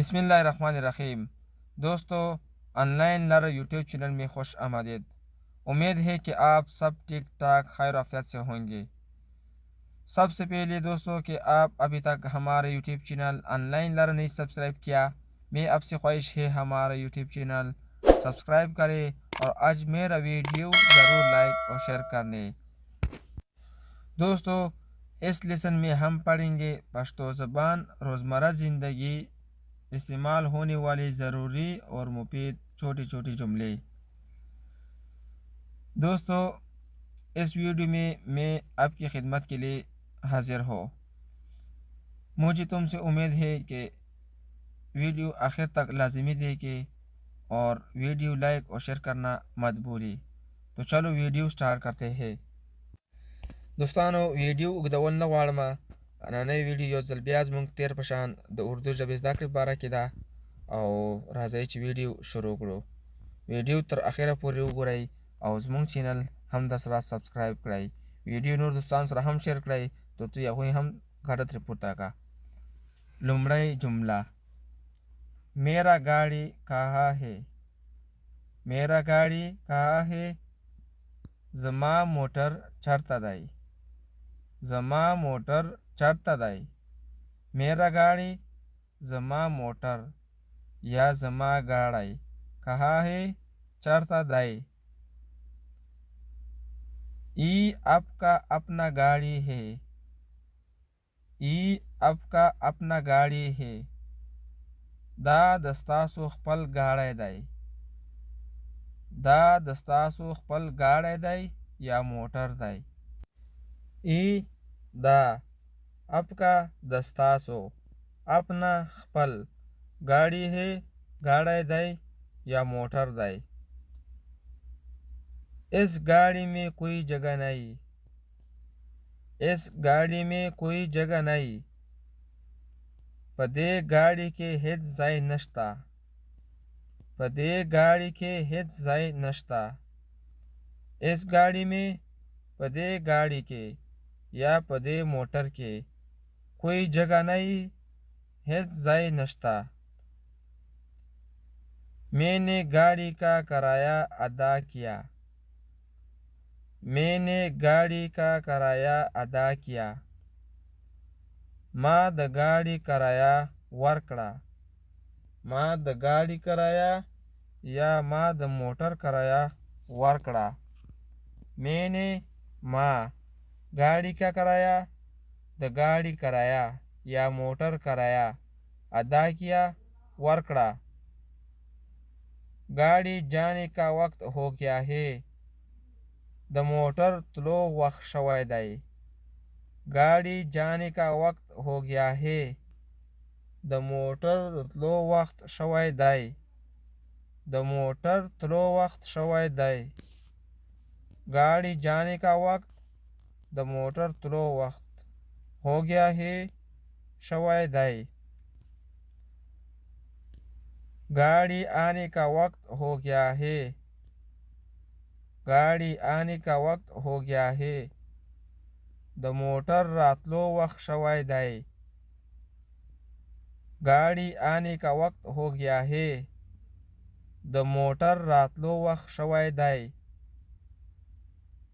बिस्मिल्लाहिर्रहमानिर्रहीम। दोस्तों, online learner YouTube channel में खुश आमदीद। उम्मीद है कि आप सब ठीक ठाक खैर आफियत से होंगे। सबसे पहले दोस्तों कि आप अभी तक हमारे यूट्यूब चैनल ऑनलाइन लर्नर नहीं सब्सक्राइब किया, मैं आपसे ख्वाहिश है हमारा यूट्यूब चैनल सब्सक्राइब करें और आज मेरा वीडियो ज़रूर लाइक और शेयर करने। दोस्तों, इस लेसन में हम पढ़ेंगे पश्तो ज़बान रोज़मर्रा ज़िंदगी इस्तेमाल होने वाले ज़रूरी और मुफीद छोटे छोटे जुमले। दोस्तों, इस वीडियो में मैं आपकी खिदमत के लिए हाजिर हो। मुझे तुमसे उम्मीद है कि वीडियो आखिर तक लाजमी देखें और वीडियो लाइक और शेयर करना मत भूलें। तो चलो वीडियो स्टार्ट करते हैं। दोस्तों, वीडियो उगदवल न वाड़मा नई वीडियो यो ځل بیا زموږ تیر په شان د اردو ژبې زده کړې باره کې ده او راځئ چې ویډیو شروع کړو. ویډیو تر اخره پورې وګورئ او زموږ چینل هم د سره سبسکرایب کړئ. ویډیو نور دوستانو سره هم شیر کړئ ترڅو هغوی هم ګټه ترې پورته کړه. لومړی جمله: मेरा गाड़ी कहाँ है. मेरा गाड़ी कहाँ है. زما موټر چرته دی. زما موټر چرته دی. मेरा गाड़ी زما موټر या زما गाड़ी कहाँ है चरता दाई. ई आपका अपना गाड़ी है. ई आपका अपना गाड़ी है. दा दस्तासु खपल गाड़ी दाई. दा दस्तासु खपल गाड़ी दाई या मोटर दाई. ई दा आपका दस्तासो अपना खपल गाड़ी है गाड़ी दाई या मोटर दाई. इस गाड़ी में कोई जगह नहीं. इस गाड़ी में कोई जगह नहीं. पदे गाड़ी के हित जाय नश्ता. पदे गाड़ी के हित जाय नश्ता. इस गाड़ी में पदे गाड़ी के या पदे मोटर के कोई जगह नहीं हित जाय नश्ता. मैंने गाड़ी का किराया अदा किया. मैंने गाड़ी का किराया अदा किया. माँ द गाड़ी किराया वर्कड़ा. माँ द गाड़ी किराया या माँ द मोटर किराया वर्कड़ा. मैंने माँ गाड़ी का किराया द गाड़ी किराया या मोटर किराया अदा किया वर्कड़ा. गाड़ी जाने का वक्त हो गया है. द मोटर तलो वक्त शवाय दाई. गाड़ी जाने का वक्त हो गया है. द मोटर तलो वक्त शवाय दाई. द मोटर तलो वक्त शवाय दाई. गाड़ी जाने का वक्त द मोटर तलो वक्त हो गया है शवाय दाई. गाड़ी आने का वक्त हो गया है. गाड़ी आने का वक्त हो गया है. द मोटर रातलो वक्त शवाय दाई. गाड़ी आने का वक्त हो गया है. द मोटर रातलो वक्त शवाय दाई.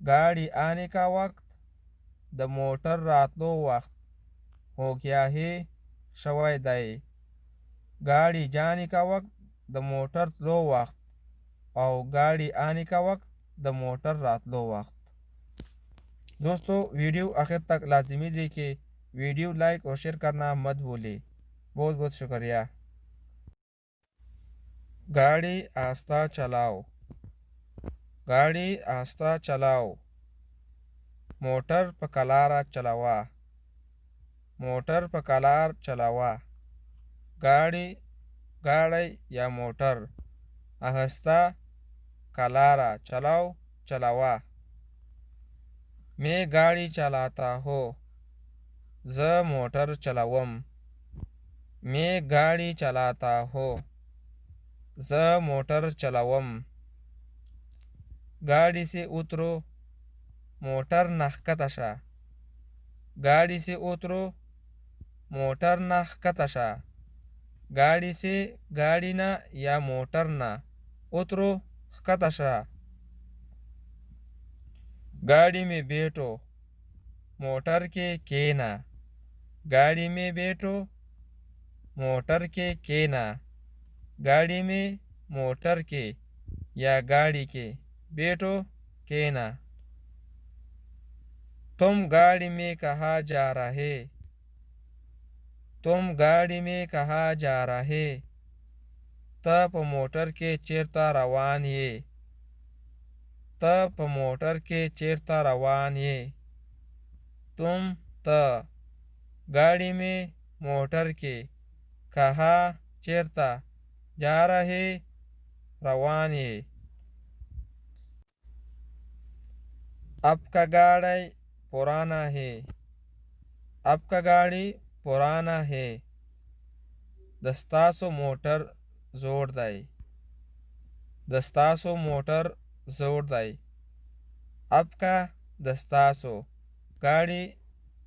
गाड़ी आने का वक्त द मोटर रातलो वक्त हो गया है शवाय दाई. गाड़ी जाने का वक्त द मोटर तलो वक्त और गाड़ी आने का वक्त द मोटर रातलो वक्त. दोस्तों, वीडियो आखिर तक लाजमी देखें. वीडियो लाइक और शेयर करना मत भूलें. बहुत बहुत शुक्रिया. गाड़ी आस्ता चलाओ. गाड़ी आस्ता चलाओ. मोटर पकलारा चलावा. मोटर पकलार चलावा. गाड़ी गाड़ी या मोटर आहिस्ता कलारा चलाओ चलावा. मैं गाड़ी चलाता हूँ. ज मोटर चलावम. मैं गाड़ी चलाता हूँ. ज मोटर चलावम. गाड़ी से उतरो. मोटर नखकतशा. गाड़ी से उतरो. मोटर नखकतशा. गाड़ी से गाड़ी ना या मोटर ना उतरो खतशा। गाड़ी में बैठो मोटर के केना। गाड़ी में बैठो मोटर के केना। गाड़ी में मोटर के या गाड़ी के बैठो केना। तुम गाड़ी में कहाँ जा रहे। तुम गाड़ी में कहाँ जा रहे। तप मोटर के चेरता रवान ये। तप मोटर के चेरता रवान ये। तुम त गाड़ी में मोटर के कहाँ चेरता जा रहे रवान ये। आपका गाड़ी पुराना है। आपका गाड़ी पुराना है। दस्तासो मोटर जोड़ दाई। दस्तासो मोटर जोड़ दाई। आपका दस्तासो गाड़ी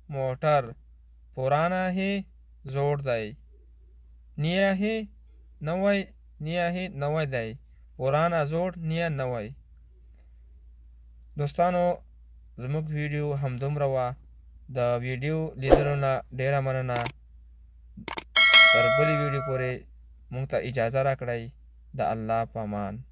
मोटर पुराना है जोड़ दाई। निया है नवाई निया है नवाई दाई। पुराना जोड़ निया नवाई। दोस्तानो ज़मुक वीडियो हम दुमरवा द वीडियो लीदरोना डेरा मनना तर बली वीडियो पोरे मुंगता इजाज़ा राकड़ाई द अल्लाह पामान।